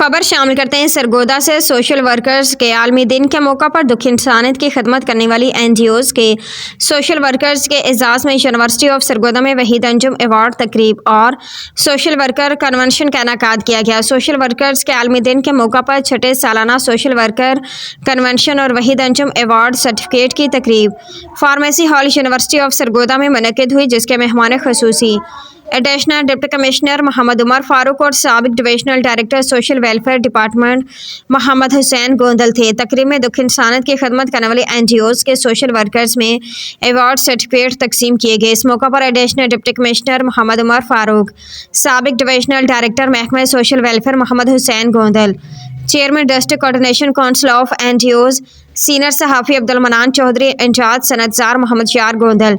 خبر شامل کرتے ہیں سرگودا سے۔ سوشل ورکرز کے عالمی دن کے موقع پر دکھ انسانیت کی خدمت کرنے والی NGOز کے سوشل ورکرز کے اعزاز میں یونیورسٹی آف سرگودا میں وحید انجم ایوارڈ تقریب اور سوشل ورکر کنونشن کا انعقاد کیا گیا۔ سوشل ورکرز کے عالمی دن کے موقع پر چھٹے سالانہ سوشل ورکر کنونشن اور وحید انجم ایوارڈ سرٹیفکیٹ کی تقریب pharmacy hall university of Sargodha میں منعقد ہوئی، جس کے مہمان خصوصی additional deputy commissioner Muhammad Umar Farooq اور سابق divisional director social welfare department Muhammad Hussain Gondal تھے۔ تقریب میں دکھ انسانیت کی خدمت کرنے والے NGOز کے سوشل ورکرز میں ایوارڈ سرٹیفکیٹ تقسیم کیے گئے۔ اس موقع پر additional deputy commissioner Muhammad Umar Farooq, سابق ڈویژنل ڈائریکٹر محکمہ social welfare Muhammad Hussain Gondal, chairman district coordination council of NGOز سینئر صحافی عبدالمنان چودھری، انچارج صنعتزار محمد یار گوندل،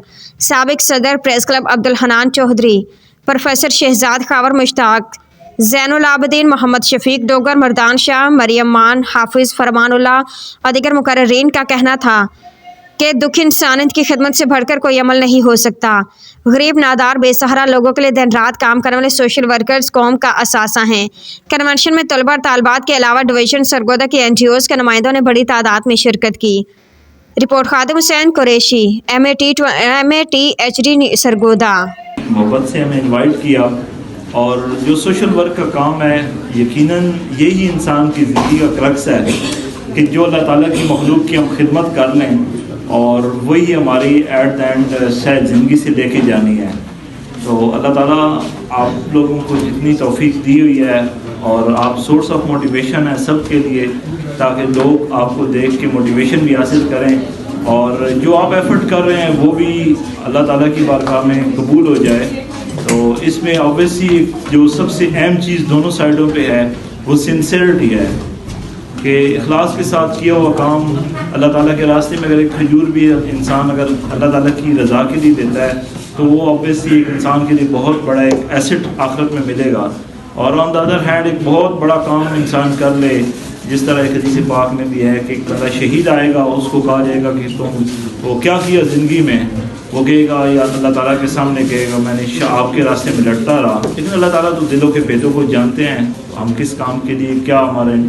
سابق صدر press club Abdul Hannan Chaudhry, professor Shahzad Khawar Mushtaq, Zain ul Abideen Muhammad Shafiq Dogar, Mardan Shah, Maryam Mann, Hafiz فرمان اللہ اور دیگر مقررین کا کہنا تھا کہ دکھ انسانیت کی خدمت سے بڑھ کر کوئی عمل نہیں ہو سکتا۔ غریب، نادار، بے سہارا لوگوں کے لیے دن رات کام کرنے والے سوشل ورکرز قوم کا اثاثہ ہیں۔ کنونشن میں طلباء اور طالبات کے علاوہ ڈویژن سرگودا کی NGOز کے نمائندوں نے بڑی تعداد میں شرکت کی۔ Report Khadim Hussain Qureshi, MATHD Sargodha. محبت سے ہمیں انوائٹ کیا، اور جو سوشل ورک کا کام ہے یقیناً یہی انسان کی زندگی کا کرکس ہے کہ جو اللہ تعالیٰ کی مخلوق کی ہم خدمت کر لیں، اور وہی ہماری ایٹ دا اینڈ شاید زندگی سے لے کے جانی ہے۔ تو اللہ تعالیٰ آپ لوگوں کو جتنی توفیق دی ہوئی ہے، اور آپ سورس آف موٹیویشن ہے سب کے لیے، تاکہ لوگ آپ کو دیکھ کے موٹیویشن بھی حاصل کریں، اور جو آپ ایفرٹ کر رہے ہیں وہ بھی اللہ تعالیٰ کی بارگاہ میں قبول ہو جائے۔ تو اس میں اوبیسلی جو سب سے اہم چیز دونوں سائڈوں پہ ہے وہ سنسیئرٹی ہے، کہ اخلاص کے ساتھ کیا ہوا کام اللہ تعالیٰ کے راستے میں، اگر ایک کھجور بھی انسان اگر اللہ تعالیٰ کی رضا کے لیے دیتا ہے تو وہ اوبیسلی ایک انسان کے لیے بہت بڑا ایک ایسٹ آخرت میں ملے گا۔ اور آن دا ادر ہینڈ ایک بہت بڑا کام انسان کر لے، جس طرح ایک حدیث پاک میں بھی ہے کہ ایک بندہ شہید آئے گا، اس کو کہا جائے گا کہ تم وہ کیا کیا زندگی میں، وہ کہے گا یا اللہ تعالیٰ کے سامنے کہے گا میں نے آپ کے راستے میں لڑتا رہا۔ لیکن اللہ تعالیٰ تو دلوں کے بھیدوں کو جانتے ہیں، ہم کس کام کے لیے کیا ہمارا انٹینٹ